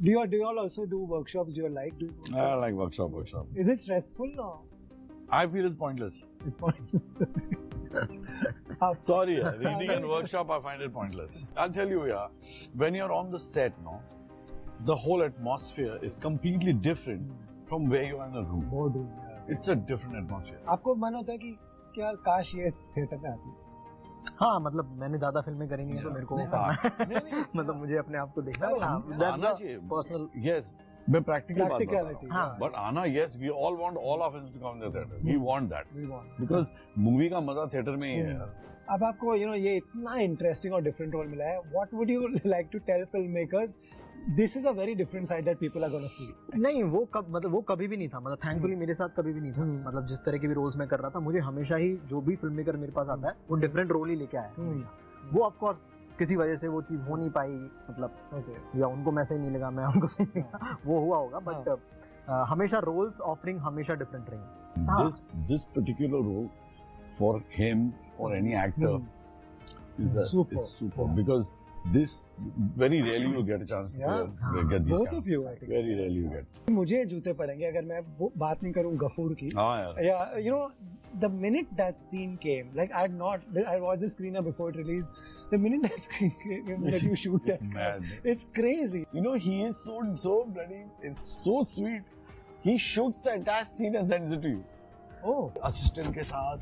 Do you all also do workshops? Do you like doing workshops? I like workshop. Is it stressful or? I feel it's pointless. It's pointless. Sorry, reading and workshop, I find it pointless. I'll tell you, when you're on the set, the whole atmosphere is completely different from where you are in a room. Boardroom. It's a different atmosphere. आपको मन होता है कि यार काश ये theatre में आती? हाँ, मतलब मैंने ज्यादा फिल्में करी नहीं है तो मेरे को वो करना है। मतलब मुझे अपने आप को देखना है। आना चाहिए। पर्सनल। Yes, मैं practically बात कर रहा हूँ। हाँ। But आना, yes, we all want all our films to come in the theater. We want that. We want. Because movie का मजा theater में ही है। अब आपको ये इतना इंटरेस्टिंग और डिफरेंट रोल मिला है, what would you like to tell film makers this is a very different side that people are gonna see? नहीं, वो कभी भी नहीं था, मतलब थैंकफुली मेरे साथ कभी भी नहीं था। मतलब जिस तरह के भी रोल्स मैं कर रहा था, मुझे हमेशा ही जो भी फिल्म मेकर मेरे पास आता है वो डिफरेंट रोल ही लेके आया है। वो ऑफ कोर्स किसी वजह से वो चीज हो नहीं पाई, मतलब या उनको मैं सही नहीं लगा, मैं उनको सही नहीं लगा, वो हुआ होगा, बट हमेशा रोल्स ऑफरिंग हमेशा डिफरेंट रहेंगे। This particular role for him or any actor is super because this very rarely you get a chance to get these both of you, I think. Very rarely you get. मुझे जूते पड़ेंगे अगर मैं बात नहीं करूं गफूर की। यार। The minute that scene came, like I watched the screener before it released. The minute that screen came, that you shoot that, mad. It's crazy. He is so bloody, it's so sweet. He shoots the entire scene and sends it to you. Oh. Assistant के साथ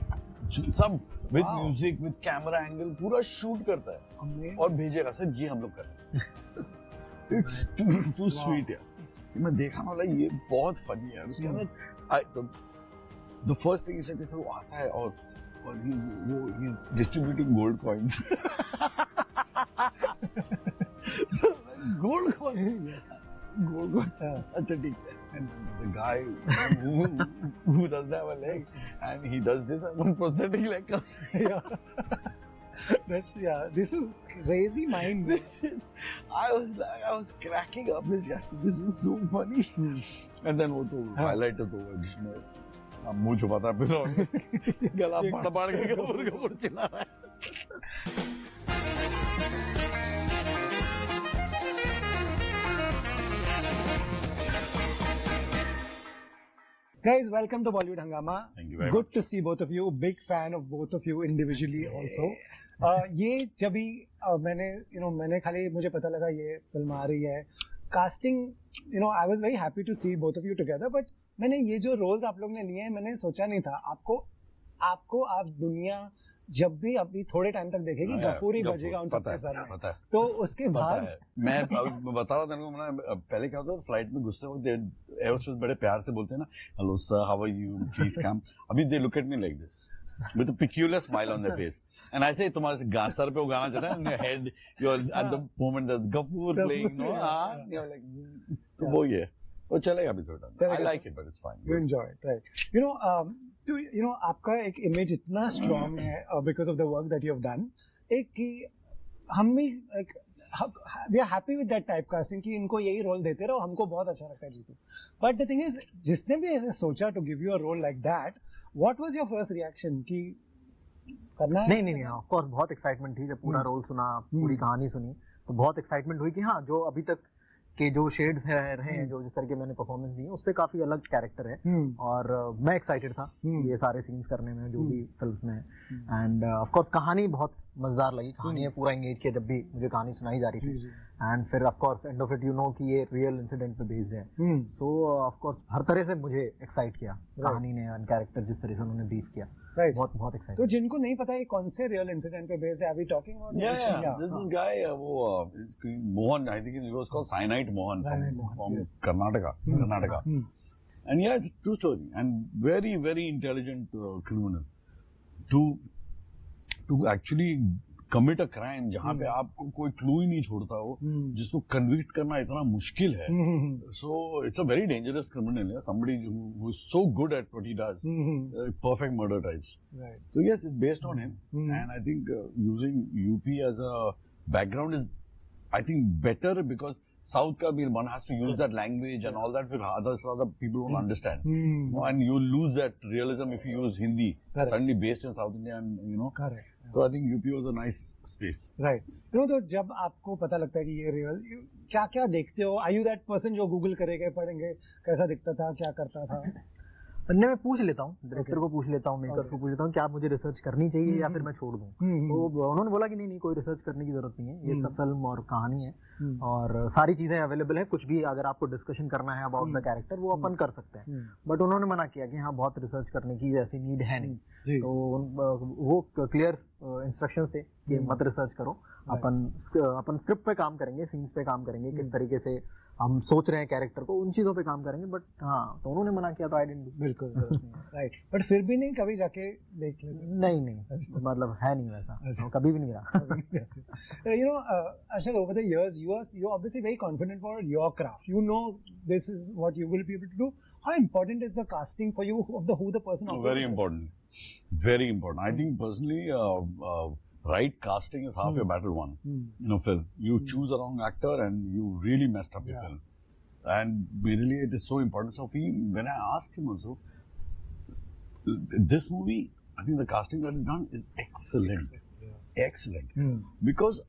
सब with music, with camera angle पूरा shoot करता है और भेजेगा sir ये हम लोग कर रहे हैं। It's too sweet यार। मैं देखा ना ये बहुत funny है। उसके अंदर the first thing he said is वो आता है और he's distributing gold coins. Gold coins. अच्छा ठीक है। And the guy who doesn't have a leg and he does this and one prosthetic leg comes. This is crazy mind. I was cracking up. This is so funny. And then वो तो highlight तो जिसमें मुंह छुपाता है फिर गला पड़ के गफूर चिल्ला रहा है। Guys, welcome to Bollywood Hangama. Thank you very Good much. to see both of you. Big fan of both of you individually also. ये जब भी मैंने खाली मुझे पता लगा ये फिल्म आ रही है, casting I was very happy to see both of you together. But मैंने ये जो रोल्स आप लोग ने लिए हैं, मैंने सोचा नहीं था आपको आप दुनिया जब भी अभी थोड़े टाइम तक देखेगी गफूर ही बजेगा उन सबके सर में। तो उसके बाद मैं बता रहा था पहले क्या होता है फ्लाइट में घुसते वक्त एयर होस्टेस बड़े प्यार से बोलते हैं ना, hello sir how are you please come. अभी they look at me like this with a peculiar smile on their face and I say तुम्हारे सर पे वो गाना चल रहा है, in your head you're at the moment there's Gafur playing, you're like तो वो ये वो चलेगा भी थोड़ा। I like it but it's fine. You enjoy it, right? आपका एक इमेज इतना स्ट्रॉन्ग है because of the work that you have done, एक कि हम भी we are happy with that typecasting कि इनको यही रोल देते रहो, हमको बहुत अच्छा लगता है Jitu. But the thing is, जिसने भी ऐसे सोचा to give you a role like that, what was your first reaction कि करना है? नहीं, ऑफ कोर्स बहुत एक्साइटमेंट थी जब पूरा रोल सुना, पूरी कहानी सुनी, तो बहुत एक्साइटमेंट हुई कि हाँ जो अभी तक के जो शेड्स रहे हैं, जो जिस तरह के मैंने परफॉर्मेंस दी है उससे काफी अलग कैरेक्टर है और मैं एक्साइटेड था ये सारे सीन्स करने में जो भी फिल्म में है। एंड ऑफ कोर्स कहानी बहुत मजेदार लगी, कहानी पूरा एंगेज किया जब भी मुझे कहानी सुनाई जा रही थी। एंड फिर of course end of it you know कि ये रियल इंसिडेंट पे बेस्ड है, सो ऑफ कोर्स हर तरह से मुझे एक्साइट किया कहानी ने एंड कैरेक्टर जिस तरह से उन्होंने ब्रीफ किया, बहुत एक्साइट। तो जिनको नहीं पता ये कौन से रियल इंसिडेंट पे बेस्ड है, अभी टॉकिंग अबाउट this guy वो Mohan, I think he was called Cyanide Mohan from Karnataka. And yeah, it's a true story and very very intelligent criminal to actually commit a crime जहाँ पे आपको कोई clue ही नहीं छोड़ता हो, जिसको convict करना इतना मुश्किल है। So it's a very dangerous criminal, somebody who is so good at what he does, perfect murder types. Right. So yes, it's based on him, and I think using UP as a background is, I think, better because South ka bhi one has to use that language and all that, फिर other people won't understand, and you lose that realism if you use Hindi suddenly based in South India, and So I think UP was a nice space. Right. तो जब आपको पता लगता है कि ये real, क्या क्या देखते हो? Are you that person जो गूगल करेंगे, पढ़ेंगे कैसा दिखता था, क्या करता था? नहीं, मैं पूछ लेता हूँ, डायरेक्टर को पूछ लेता हूँ, मेकर्स को पूछ लेता हूँ, क्या मुझे रिसर्च करनी चाहिए या फिर मैं छोड़ दूँ। तो उन्होंने बोला कि नहीं, कोई रिसर्च करने की जरूरत नहीं है, ये सब फिल्म और कहानी है और सारी चीजें अवेलेबल है, कुछ भी अगर आपको डिस्कशन करना है अबाउट द कैरेक्टर वो अपन कर सकते हैं। बट उन्होंने मना किया कि हाँ बहुत रिसर्च करने की ऐसी नीड है नहीं। तो वो क्लियर इंस्ट्रक्शंस थे कि मत रिसर्च करो, अपन स्क्रिप्ट पे काम करेंगे, सीन्स पे काम करेंगे, किस तरीके से हम सोच रहे हैं कैरेक्टर को, उन चीजों पे काम करेंगे। बट हाँ, तो उन्होंने मना किया तो आई डिडंट डू। बिल्कुल राइट। बट फिर भी नहीं कभी जाके देख लेते? नहीं, मतलब है नहीं वैसा, कभी भी नहीं रहा। You know, Arshad, over the years, you're obviously very confident for your craft. You know this is what you will be able to do. How important is the casting for you of who the person? Very important, very important. I think personally, right casting is half your battle won. Film. You choose a wrong actor and you really messed up your film. And really, it is so important. So when I asked him also, this movie, I think the casting that is done is excellent. Excellent. Because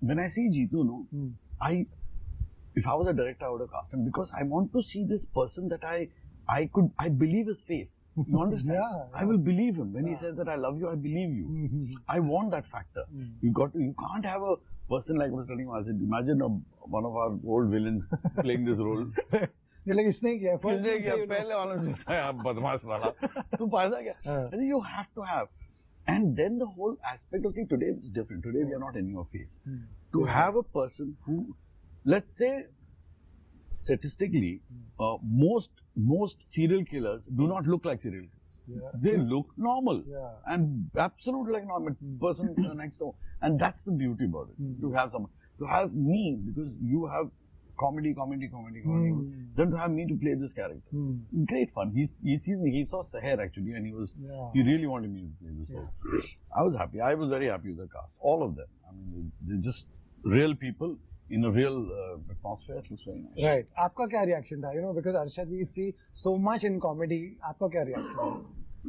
when I see Jeetu, if I was a director, I would have cast him because I want to see this person that I believe his face. You understand? I will believe him. When he says that I love you, I believe you. I want that factor. You can't have a person like Mr. Niwasan. Imagine one of our old villains playing this role. इसने किया पहले वाला था बदमाश वाला, तो फायदा क्या? You have to have. And then the whole aspect of, see, today it's different. Today we are not in your face. To have a person who, let's say, statistically, most serial killers do not look like serial killers. They look normal and absolutely like normal person next door. And that's the beauty about it. To have someone, to have me, because you have comedy. Then to have me to play this character, great fun. He saw Seher actually, and he really wanted me to play this role. I was happy. I was very happy with the cast, all of them. I mean, they're just real people in a real atmosphere. It looks very nice. Right. आपका क्या reaction था? Because Arshad, we see so much in comedy. आपका क्या reaction था?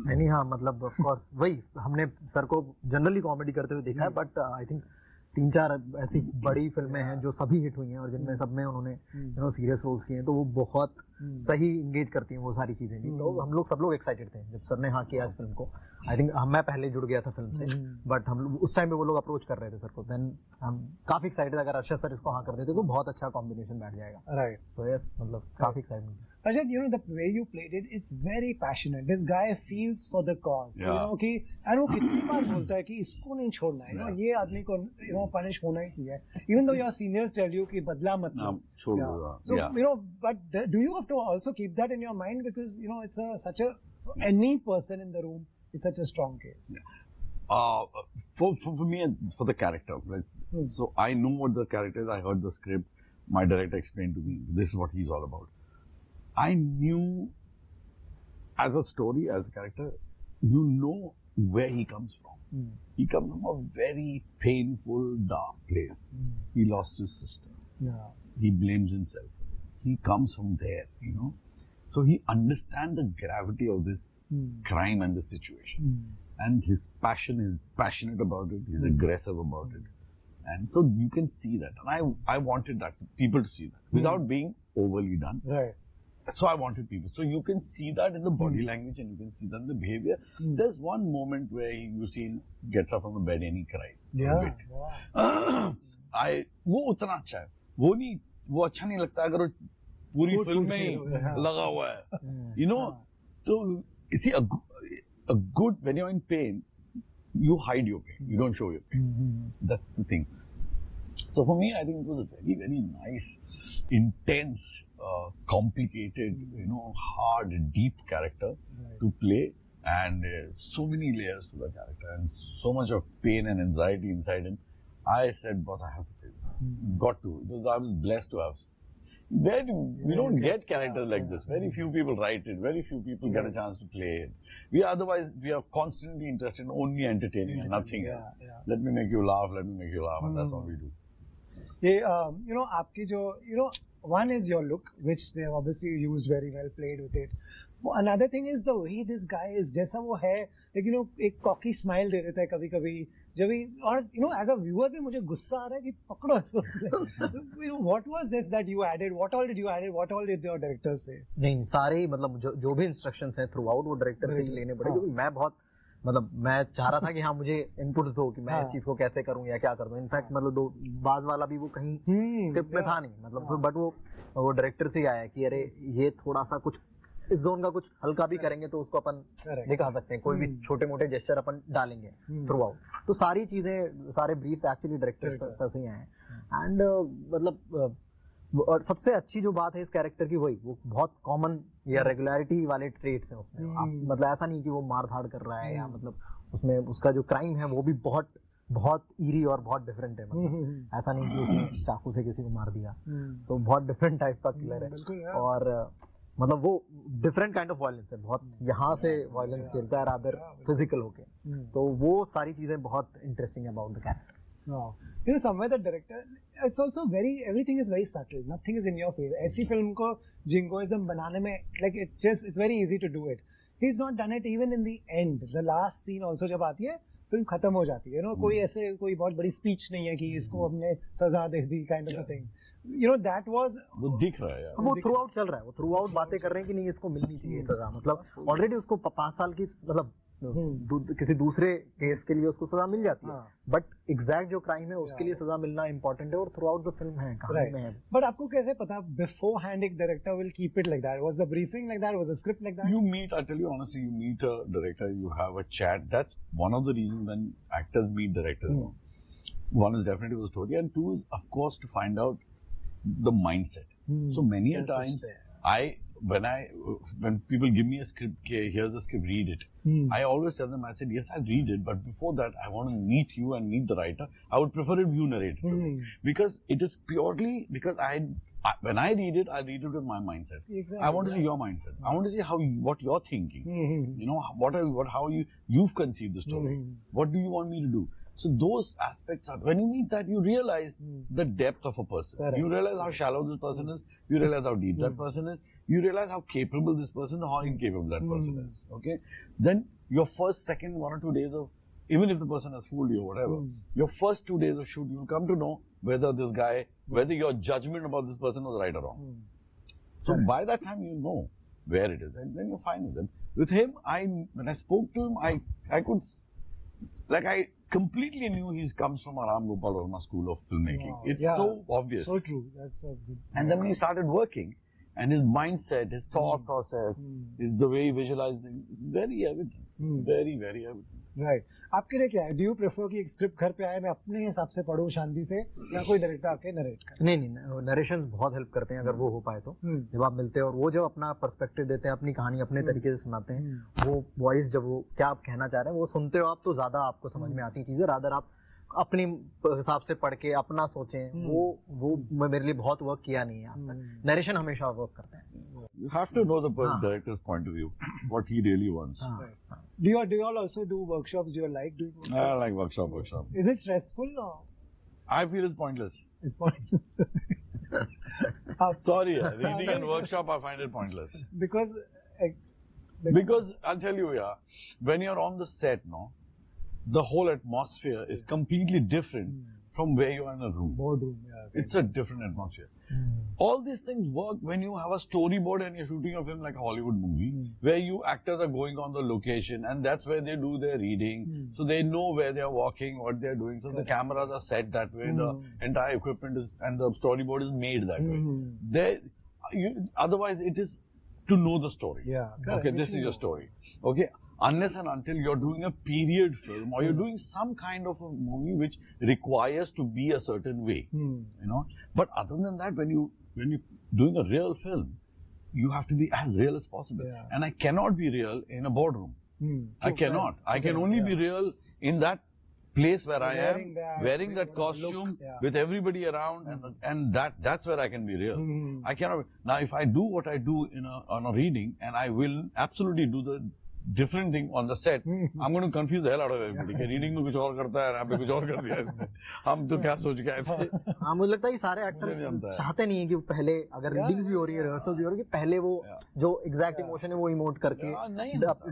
नहीं, हाँ, मतलब of course वही हमने सर को जनरली कॉमेडी करते हुए देखा है, बट आई थिंक 3-4 ऐसी बड़ी फिल्में हैं जो सभी हिट हुई हैं और जिनमें सब में उन्होंने सीरियस रोल्स किए हैं, तो वो बहुत सही इंगेज करती हैं वो सारी चीजें भी। तो हम लोग सब लोग एक्साइटेड थे जब सर ने हाँ किया इस फिल्म को। आई थिंक मैं पहले जुड़ गया था फिल्म से, बट हम लोग उस टाइम पे वो लोग अप्रोच कर रहे थे सर को, देन हम काफी एक्साइटेड। अगर अर्शद सर इसको हाँ कर देते तो बहुत अच्छा कॉम्बिनेशन बैठ जाएगा। राइट। सो यस, मतलब काफी excitement. Arshad, the way you played it, it's very passionate. This guy feels for the cause. कि and वो कितनी बार बोलता है कि इसको नहीं छोड़ना है, ये आदमी को पनिश होना ही चाहिए. Even though your seniors tell you कि बदला मत लो. So but do you have to also keep that in your mind, because it's such a, any person in the room is such a strong case. For me, and for the character, right? So I know what the character is. I heard the script. My director explained to me, this is what he's all about. I knew, as a story, as a character, where he comes from. He comes from a very painful, dark place. He lost his sister. He blames himself. He comes from there, So he understands the gravity of this crime and the situation. And his passion is passionate about it. He's aggressive about it. And so you can see that. And I wanted that, people to see that, without being overly done. Right. So I wanted people. So you can see that in the body language and you can see that in the behavior. There's one moment where you see him gets up from the bed and he cries. वो उतना अच्छा है. वो अच्छा नहीं लगता अगर वो पूरी फिल्म में ही लगा हुआ है. So you see a good, when you're in pain, you hide your pain. You don't show your pain. That's the thing. So for me, I think it was a very, very nice, intense, complicated, hard, deep character to play, and so many layers to the character, and so much of pain and anxiety inside him. I said, boss, I have to play this. Got to. Because I was blessed to have. We don't get characters like this. Very few people write it. Very few people get a chance to play it. We are constantly interested in only entertaining and nothing else. Let me make you laugh. Let me make you laugh, and that's what we do. ये आपकी जो one is your look, which they have obviously used very well, played with it. Another thing is the way this guy is, जैसा वो है, like एक cocky smile दे देता है कभी-कभी, जब भी, और as a viewer भी मुझे गुस्सा आ रहा है कि पकड़ो इसको. What was this that you added? What all did you add? What all did your directors say? नहीं, सारे मतलब जो भी इंस्ट्रक्शंस हैं थ्रू आउट वो डायरेक्टर से ही लेने पड़े, क्योंकि मैं बहुत मैं चाह रहा था कि हाँ मुझे इनपुट्स दो कि मैं इस चीज को कैसे करूं या क्या कर दूं. इनफैक्ट मतलब बाज वाला भी वो कहीं स्क्रिप्ट में था नहीं, मतलब बट वो डायरेक्टर से ही आया कि अरे ये थोड़ा सा कुछ इस जोन का कुछ हल्का भी करेंगे तो उसको अपन दिखा सकते हैं, कोई भी छोटे मोटे जेस्चर अपन डालेंगे थ्रू आउट. तो सारी चीजें, सारे ब्रीफ्स एक्चुअली डायरेक्टर से ही आए हैं. एंड मतलब और सबसे अच्छी जो बात है इस कैरेक्टर की वो बहुत कॉमन या रेगुलरिटी वाले ट्रेट्स हैं उसमें. मतलब ऐसा नहीं कि वो मार धाड़ कर रहा है या मतलब उसमें उसका जो क्राइम है वो भी बहुत बहुत ईरी और बहुत डिफरेंट है. मतलब ऐसा नहीं कि उसने चाकू से किसी को मार दिया. सो बहुत डिफरेंट टाइप का किलर है. और मतलब वो डिफरेंट काइंड ऑफ वायलेंस है, बहुत यहाँ से वायलेंस खेलता है रादर फिजिकल होके. तो वो सारी चीजें बहुत इंटरेस्टिंग है about the character. Somewhere the director, it's also everything is very subtle. Nothing is in your face. ऐसी फिल्म को jingoism बनाने में, like it's very easy to do it. He's not done it even in the end. The last scene also जब आती है, film खत्म हो जाती है. कोई बहुत बड़ी स्पीच नहीं है कि इसको हमने सजा दे दी, kind of a thing. That was. वो दिख रहा है यार. वो थ्रू आउट चल रहा है, वो थ्रू आउट बातें कर रहे हैं कि नहीं इसको मिलनी चाहिए सजा. मतलब ऑलरेडी उसको 5 साल की मतलब किसी दूसरे केस के लिए उसको सजा मिल जाती है, बट एग्जैक्ट जो क्राइम है उसके लिए सजा मिलना इंपॉर्टेंट है और थ्रू आउट द फिल्म है, कहानी में है. बट आपको कैसे पता बिफोर हैंड एक director will keep it like that? Was the briefing like that? Was the script like that? You meet, I tell you honestly, you meet a director, you have a chat. That's one of the reasons when actors meet directors. One is definitely the story, and two is of course to find out the mindset. So many a times when people give me a script, okay, here's the script, read it. I always tell them, I said, yes, I'll read it, but before that, I want to meet you and meet the writer. I would prefer if you narrate it. Because it is purely because when I read it, I read it with my mindset. Exactly. I want to see your mindset. I want to see what you're thinking. How you've conceived the story. What do you want me to do? So those aspects are, when you meet that, you realize the depth of a person. Correct. You realize how shallow this person is. You realize how deep that person is. You realize how capable this person is, how incapable that person is. Okay? Then your first, second, 1 or 2 days of, even if the person has fooled you or whatever, your first 2 days of shoot, you'll come to know whether this guy, whether your judgment about this person was right or wrong. So by that time, you know where it is, and then you're fine with him. With him, when I spoke to him, I could, I completely knew he comes from a Ram Gopal Verma school of filmmaking. Wow. It's so obvious. So true. That's so good. And then when he started working, and his mindset, his thought process, is the way he visualized things, it's very evident. It's very, very evident. Right. आपके लिए क्या है? Do you prefer कि एक script घर पे आए, मैं अपने हिसाब से पढूं शांति से, या कोई डायरेक्टर आके नरेट करे? नहीं, नरेशंस बहुत हेल्प करते हैं अगर वो हो पाए तो. जब आप मिलते हैं और वो जब अपना पर्सपेक्टिव देते हैं, अपनी कहानी अपने तरीके से सुनाते हैं, वो वॉइस जब वो क्या आप कहना चाह रहे हैं वो सुनते हो आप, तो ज्यादा आपको समझ में आती चीजें. रादर आप अपने हिसाब से पढ़ के अपना सोचें, वो मेरे लिए बहुत वर्क किया नहीं है आज तक. नरेशन हमेशा वर्क करते हैं. You have to know the director's point of view, what he really wants. Do you all also do workshops? Do you like doing workshops? I like workshop. Is it stressful or? I feel it's pointless. It's pointless. Sorry, reading and workshop, I find it pointless. Because I'll tell you, when you're on the set, the whole atmosphere is completely different from where you are in a room. Boardroom, It's a different atmosphere. All these things work when you have a storyboard and you're shooting a film like a Hollywood movie, where you actors are going on the location, and that's where they do their reading. So they know where they're walking, what they're doing. So the cameras are set that way, the entire equipment is, and the storyboard is made that way. Otherwise, it is to know the story. Okay, this is your story. Okay. Unless and until you're doing a period film or you're doing some kind of a movie which requires to be a certain way, But other than that, when you're doing a real film, you have to be as real as possible. And I cannot be real in a boardroom. I cannot. I can only be real in that place where I am, wearing that costume with everybody around, and that's where I can be real. I cannot. Now, if I do what I do on a reading, and I will absolutely do different thing on the set, I'm going to confuse the hell out of everybody. कि reading में कुछ और करता है, यहाँ पे कुछ और कर दिया इसने. हम तो क्या सोच के आए थे. हाँ मुझे लगता है कि सारे एक्टर्स चाहते नहीं है कि पहले अगर रीडिंग्स भी हो रही है, रिहर्सल भी हो रही है, कि पहले वो जो एग्जैक्ट इमोशन है वो इमोट करके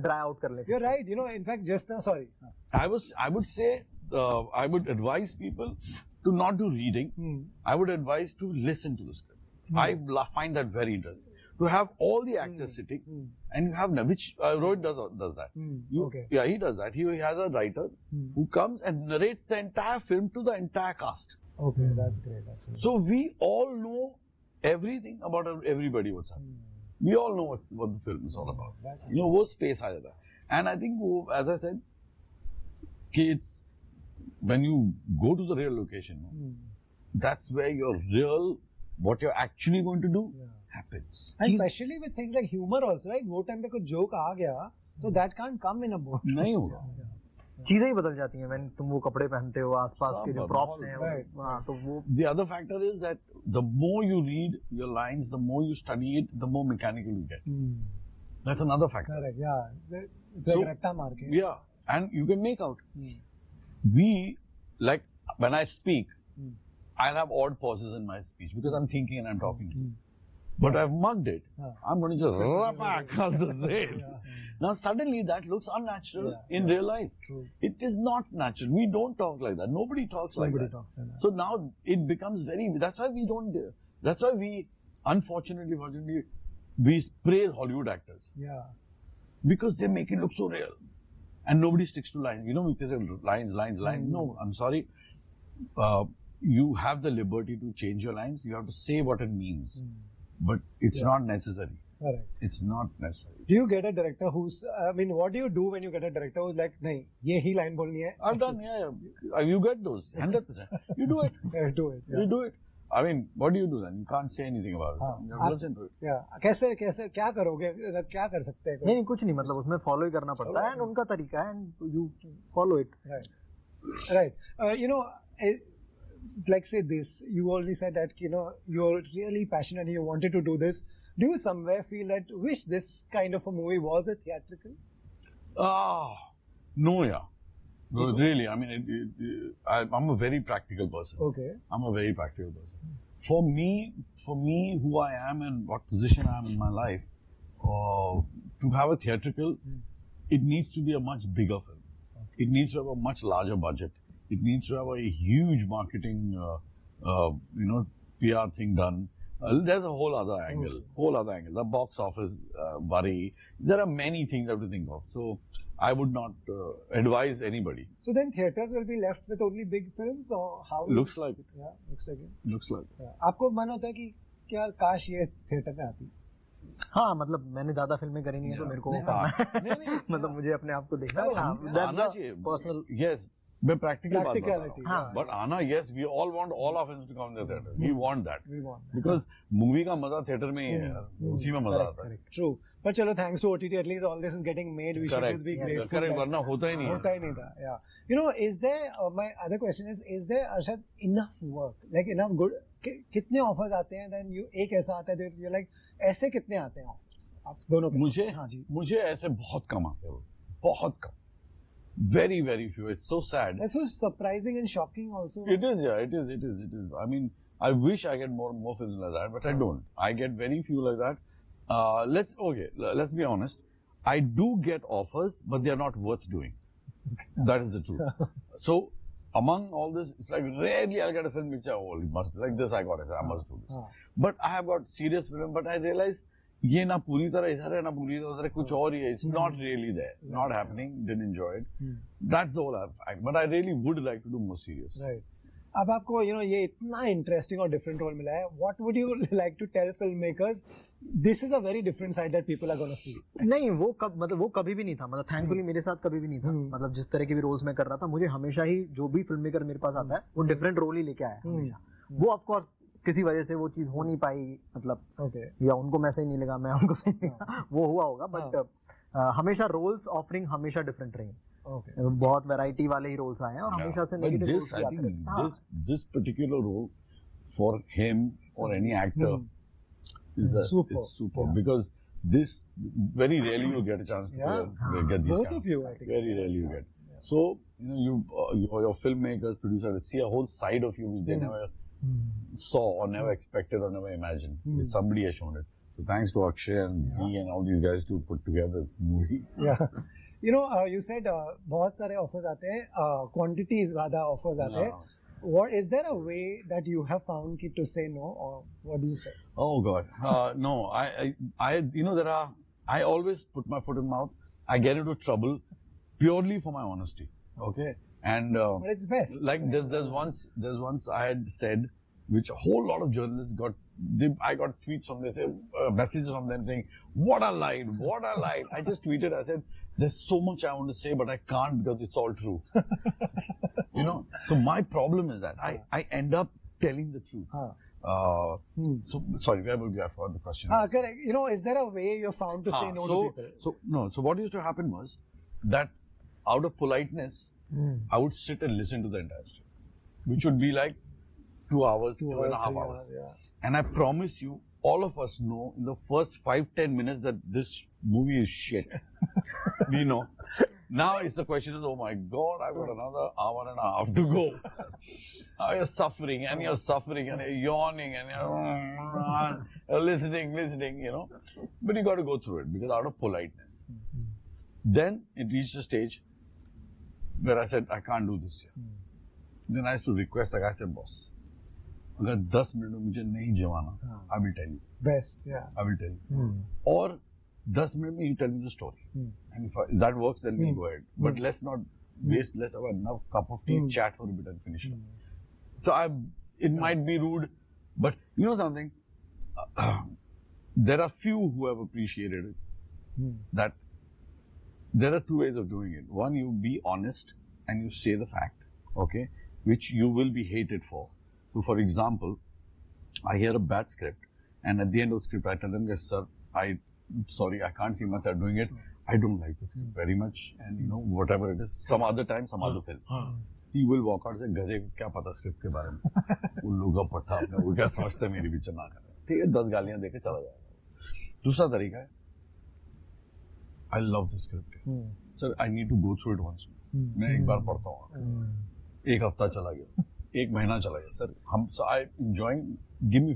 ड्राई आउट कर ले. You're right. You know, in fact, just now, sorry. I would say, I would advise people to not do reading. I would advise to listen to the script. I find that very interesting. To have all the actors sitting, and you have which Rohit does that. Okay. Yeah, he does that. He has a writer who comes and narrates the entire film to the entire cast. Okay, that's great. Actually. So we all know everything about everybody what's happening. We all know what the film is all about. You know, वो space आ जाता है. And I think, as I said, it's when you go to the real location, that's where your real, what you're actually going to do happens. And especially with things like humor also, right? वो time पे कुछ joke आ गया, तो that can't come in a boat. नहीं होगा. चीजें ही बदल जाती हैं when तुम वो कपड़े पहनते हो, आसपास के जो props हैं, हाँ तो वो. The other factor is that the more you read your lines, the more you study it, the more mechanical you get. That's another factor. Correct. Yeah. It's like recta mark. Yeah, and you can make out. We, like when I speak, I'll have odd pauses in my speech because I'm thinking and I'm talking to you. But I've mugged it. I'm going to just rapak also say it. Now suddenly that looks unnatural in real life. True. It is not natural. We don't talk like that. Nobody talks like that. So now it becomes very. That's why we don't. That's why we, unfortunately, we praise Hollywood actors. Yeah. Because they make it look so real. And nobody sticks to lines. You know, we say lines. No, I'm sorry. You have the liberty to change your lines. You have to say what it means. But it's not necessary. Correct. It's not necessary. Do you get a director who's, I mean, what do you do when you get a director who's like, nahi, ye hi line bolni hai? I've done, yeah. You get those, 100%. You do it. Do it. Yeah. You do it. I mean, what do you do then? You can't say anything about it. You have to listen to it. Yeah. कैसे क्या करोगे? क्या कर सकते हैं? नहीं कुछ नहीं, मतलब उसमें follow ही करना पड़ता है, and उनका तरीका है, and you follow it. Right. You know, like say this, you already said that, you know, you're really passionate and you wanted to do this. Do you somewhere feel that wish this kind of a movie was a theatrical? No, yeah. No, really, I mean, I'm a very practical person. Okay. I'm a very practical person. For me, who I am and what position I am in my life, to have a theatrical, it needs to be a much bigger film. It needs to have a much larger budget. It needs to have a huge marketing, PR thing done. There's a whole other angle. The box office worry. There are many things I have to think of. So I would not advise anybody. So then theaters will be left with only big films, or how? Looks like it. Yeah, looks like it. Looks like it. Yeah. आपको मन होता है कि क्या काश ये theatre में आती? हाँ, मतलब मैंने ज्यादा फिल्में करी नहीं है तो मेरे को मतलब मुझे अपने आप को देखना है. Personal. Yes. But practicality. But Anna, yes, we all want all our films to come in the theater. We want that. Because movie का मजा theater में ही है, उसी में मजा आता है. True. But चलो, thanks to OTT, at least all this is getting made. We should just be grateful. Correct. वरना होता ही नहीं था. Yeah. You know, is there? My other question is there, Arshad, enough work? Like enough good? कितने offers आते हैं? Then you एक ऐसा आता है, you're like, ऐसे कितने आते हैं offers? आप दोनों के? मुझे ऐसे बहुत कम आते हैं, बहुत कम. Very, very few. It's so sad. That's so surprising and shocking also. It is, yeah. It is. I mean, I wish I get more films like that, but I don't. I get very few like that. Let's be honest. I do get offers, but they are not worth doing. That is the truth. So, among all this, it's like rarely I'll get a film which I must, like this I must do this. But I have got serious film, but I realize ये ना पूरी तरह इधर है ना पूरी तरह उधर है, कुछ और ही है. It's not really there. Not happening. Didn't enjoy it. That's the whole fact. But I really would like to do more serious. Right. अब आपको ये इतना interesting और different role मिला है. What would you like to tell filmmakers? This is a very different side that people are going to see. नहीं, वो कभी भी नहीं था. मतलब thankfully मेरे साथ कभी भी नहीं था. मतलब जिस तरह के भी roles मैं कर रहा था, मुझे हमेशा ही जो भी filmmaker मेरे पास आता है, वो different role ही लेके आया हमेशा. वो of course किसी वजह से वो चीज हो नहीं पाई, मतलब या उनको मैं सही नहीं लगा, मैं उनको सही नहीं लगा, वो हुआ होगा. बट हमेशा रोल्स ऑफरिंग हमेशा डिफरेंट रही. बहुत वैरायटी वाले ही रोल्स आए हैं और हमेशा से नेगेटिव रोल्स भी आते हैं. This particular role for him or any actor is super because this very rarely you get a chance to get these both kind of you, I think. very rarely you get. So your filmmakers, producers see a whole side of you which they never saw or never expected or never imagined. Somebody has shown it. So thanks to Akshay and Z and all these guys to put together this movie. Yeah, you said बहुत सारे offers आते हैं, quantities ज़्यादा offers आते हैं. What is there a way that you have found to say no, or what do you say? Oh God, no. I always put my foot in mouth. I get into trouble purely for my honesty. Okay, and but it's best. Like there's once I had said, which a whole lot of journalists got. I got tweets from them, messages from them saying, "What I lied, what I lied." I just tweeted. I said, "There's so much I want to say, but I can't because it's all true." So my problem is that I end up telling the truth. So sorry, where would we have for the question? Correct. Is there a way you found to say no to people? So what used to happen was that out of politeness, I would sit and listen to the entire story, which would be like 2 hours, 2.5 hours. Yeah. And I promise you, all of us know in the first 5-10 minutes that this movie is shit. We know. Now it's the question is, oh my God, I've got another hour and a half to go. Now you're suffering and you're yawning and you're listening, But you got to go through it because out of politeness. Then it reached a stage where I said, I can't do this here. Then I used to request the guy, I said, boss, अगर 10 minute में मुझे नहीं जमाना, I will tell you. Best, yeah. I will tell you. Or 10 minutes में you tell me the story. And if that works, then we'll go ahead. But let's not waste, let's have enough cup of tea, chat for a bit and finish it. So it might be rude, but you know something? There are few who have appreciated it. That there are two ways of doing it. One, you be honest and you say the fact, okay, which you will be hated for. So, for example, I hear a bad script, and at the end of the script, I tell them, yes, sir, sorry, I can't see myself doing it. I don't like the script very much, and whatever it is, some other time, some other film. He will walk out and say, गधे को क्या पता script के बारे में? उल्लू का पट्टा अपने वो क्या समझते मेरी पिक्चर ना करें. ठीक है, 10 गालियां देके चला जाएगा. दूसरा तरीका है, I love the script. Sir, I need to go through it once. मैं एक बार पढ़ता हूँ. 1 हफ्ता चला गया. 1 महीना चला गया. Sir, I enjoying. Give me.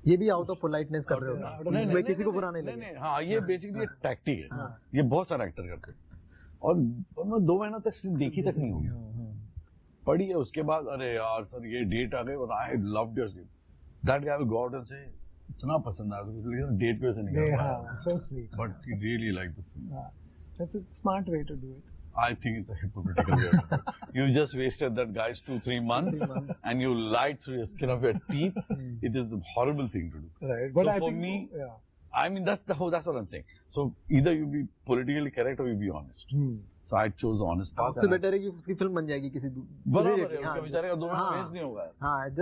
ये भी आउट ऑफ पोलाइटनेस कर रहे हो. मैं किसी को बुरा नहीं लगे. हाँ, ये बेसिकली एक टैक्टिक है. ये बहुत सारे एक्टर करते हैं. और मैं 2 महीना तक देखी तक नहीं होगी. पढ़ी है उसके बाद, अरे यार सर ये डेट आ गई और I loved your script. That guy will go out and say, इतना पसंद आया तो डेट पे से निकल गया. So sweet. But he really liked the film. That's a smart way to do it. I think it's a hypocritical way. You just wasted that guy's 2-3 months and you lied through your skin of your teeth. It is a horrible thing to do. Right. But so for me, I mean, that's what I'm saying. So either you be politically correct or you be honest. So I chose the honest path. उससे better है कि उसकी film बन जाएगी किसी बराबर है. उसका बेचारे का 2 महीना वेस्ट नहीं होगा.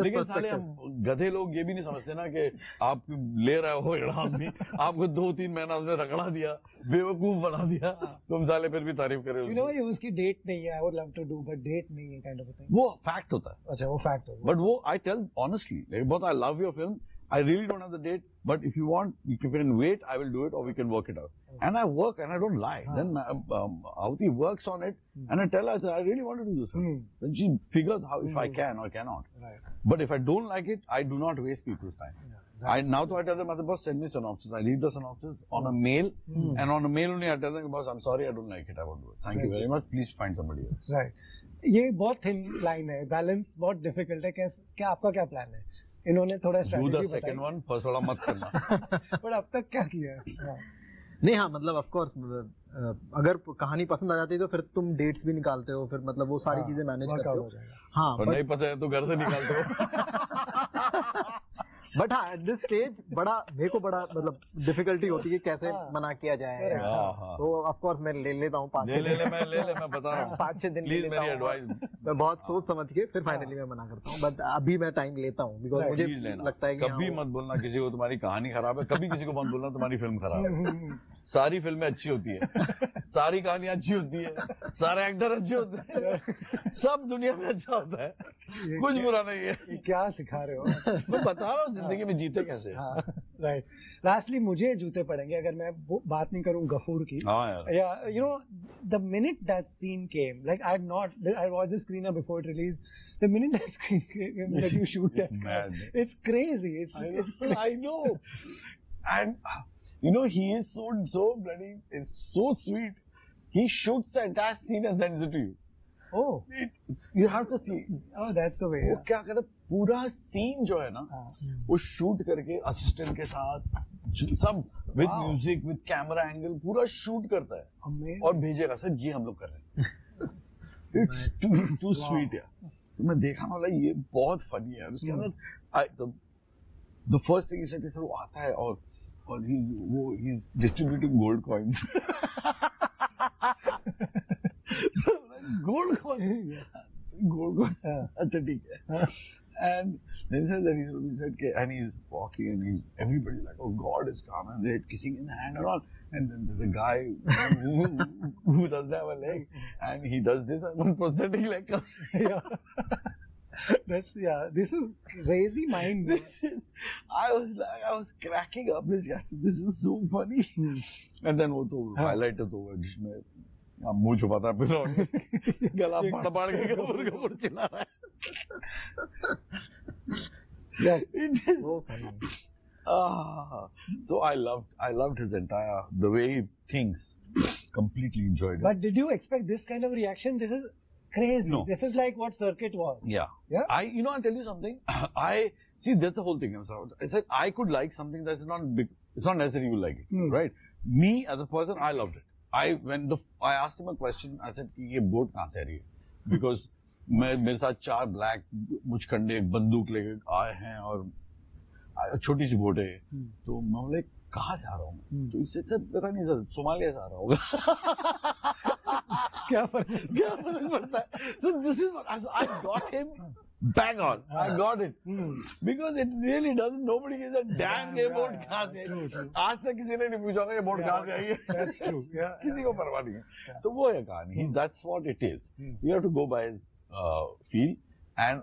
लेकिन साले हम गधे लोग ये भी नहीं समझते ना कि आप ले रहे हो आदमी, आपको 2-3 महीना उसने रगड़ा दिया, बेवकूफ बना दिया, तुम साले फिर भी तारीफ करे. ये उसकी डेट नहीं है, I would love to do, but date नहीं है kind of a thing. वो फैक्ट होता है. अच्छा, वो फैक्ट होता है. But वो I tell honestly, both I love your film. I really don't have the date, but if you want, if you can wait, I will do it, or we can work it out. And I work, and I don't lie. Then Ahuti works on it, and I tell her, I say, I really want to do this film. Then she figures how if I can or cannot. Right. But if I don't like it, I do not waste people's time. I tell them, boss, send me synopsis. I read the synopsis on a mail, and on a mail only I tell them, boss, I'm sorry, I don't like it. I won't do it. Thank you very much. Please find somebody else. Right. ये बहुत thin line है. Balance बहुत difficult है. क्या आपका क्या plan है? इन्होंने थोड़ा स्ट्रेटजी बताई. Do the second one, first वाला मत करना. पर अब तक क्या किया है? नहीं, हाँ, मतलब ऑफ कोर्स अगर कहानी पसंद आ जाती है तो फिर तुम डेट्स भी निकालते हो, फिर मतलब वो सारी चीजें मैनेज करते हो. हाँ, पर नहीं पसंद है तो घर से निकालते हो. बट हाँ, एट दिस स्टेज मेरे को बड़ा मतलब डिफिकल्टी होती है कैसे मना किया जाए. तो ऑफ कोर्स मैं ले लेता हूँ 5-6 दिन. मैं बता रहा हूँ 5-6 दिन प्लीज मेरी एडवाइस. मैं बहुत सोच समझ के फिर फाइनली मैं मना करता हूँ. बट अभी मैं टाइम लेता हूँ बिकॉज मुझे लगता है कि कभी मत बोलना किसी को तुम्हारी कहानी खराब है. कभी किसी को मत बोलना तुम्हारी फिल्म खराब है. सारी फिल्में अच्छी होती है, सारी कहानियां अच्छी होती है, सारे एक्टर अच्छे होते हैं, सब दुनिया में अच्छा होता है. कुछ बुरा नहीं है। ये क्या सिखा रहे हो? मैं बता रहा हूँ जिंदगी में जीते कैसे। हाँ, राइट। लास्टली मुझे जूते पड़ेंगे अगर मैं वो बात नहीं करूँ गफूर की। हाँ यार। Yeah, you know, the minute that scene came, like I watched the screener before it released. The minute that screen came, that you shoot It's that guy, mad. it's crazy. I know. And you know, he is so bloody, is so sweet. He shoots the entire scene and sends it to you. Oh, You have to see. oh, that's the way. वो क्या करता है, पूरा scene जो है ना, वो shoot करके असिस्टेंट के साथ सब with Wow. Music with camera angle पूरा शूट करता है Amazing. और भेजेगा, सर ये हम लोग कर रहे हैं। इट्स टू स्वीट यार। तो मैं देखा मतलब ये बहुत फनी है। उसके अंदर the first thing is sir वो आता है और he is distributing gold coins. Gold coin, gold coin, अच्छा ठीक है। And then he said that he said, and he's walking and he's everybody like, oh God is come, and they're kissing in the hand and all. And then there's a guy who doesn't have a leg, and he does this, and one prosthetic leg comes. Yeah. This is crazy mind. I was cracking up. This is so funny. And then वो तो highlight है तो जिसमें मुंह छुपाता है फिर गला फाड़ के गफूर चिल्ला रहा है। Yeah, It is so funny. So I loved his entire the way he thinks. Completely enjoyed it. But did you expect this kind of reaction? This is crazy. No. This is like what Circuit was. Yeah. Yeah? I'll tell you something. I see that's the whole thing. I said I could like something that's not big. It's not necessary you like it, right? Me as a person, I loved it. I asked him a question. I said, "ये boat कहाँ से आ रही है?" Because मेरे साथ 4 black मुचखंडे एक बंदूक लेके आए हैं और छोटी सी बोट है, तो मैं बोले कहाँ से आ रहा हूँ? तो इससे सर पता नहीं सर सोमालिया से आ रहा होगा। क्या फर्क पड़ता है? So this is what I got him bang on. I got it because it really doesn't. Nobody gives a damn ये बोट कहाँ से आई। आज तक किसी ने नहीं पूछा होगा ये बोट कहाँ से आई है। That's true. Yeah. किसी को परवाह नहीं है। तो वो है कहानी। That's what it is. You have to go by his feel. And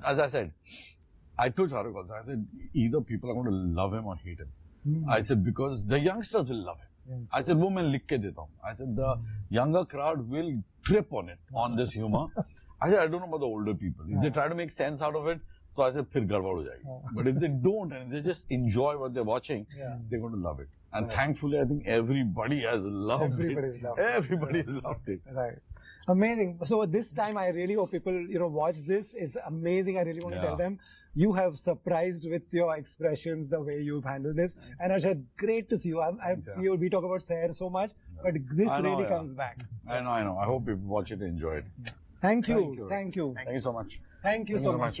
as I said, I told Shahrukh also. I said either people are going to love him or hate him. I said because the youngsters will love him. I said वो मैं लिख के देता हूँ. I said the younger crowd will trip on it, on this humor. I said I don't know about the older people. If they try to make sense out of it, तो I said फिर गड़बड़ हो जाएगी. But if they don't and they just enjoy what they're watching, they're going to love it. And thankfully, I think everybody has loved it. Everybody has loved it. Right. Amazing. So this time, I really hope people, watch this. It's amazing. I really want to tell them you have surprised with your expressions, the way you've handled this. And Arshad, great to see you. We talk about Sair so much, but this really comes back. I know. I hope people watch it and enjoy it. Thank you. Thank you. Thank you so much. Thank you so much.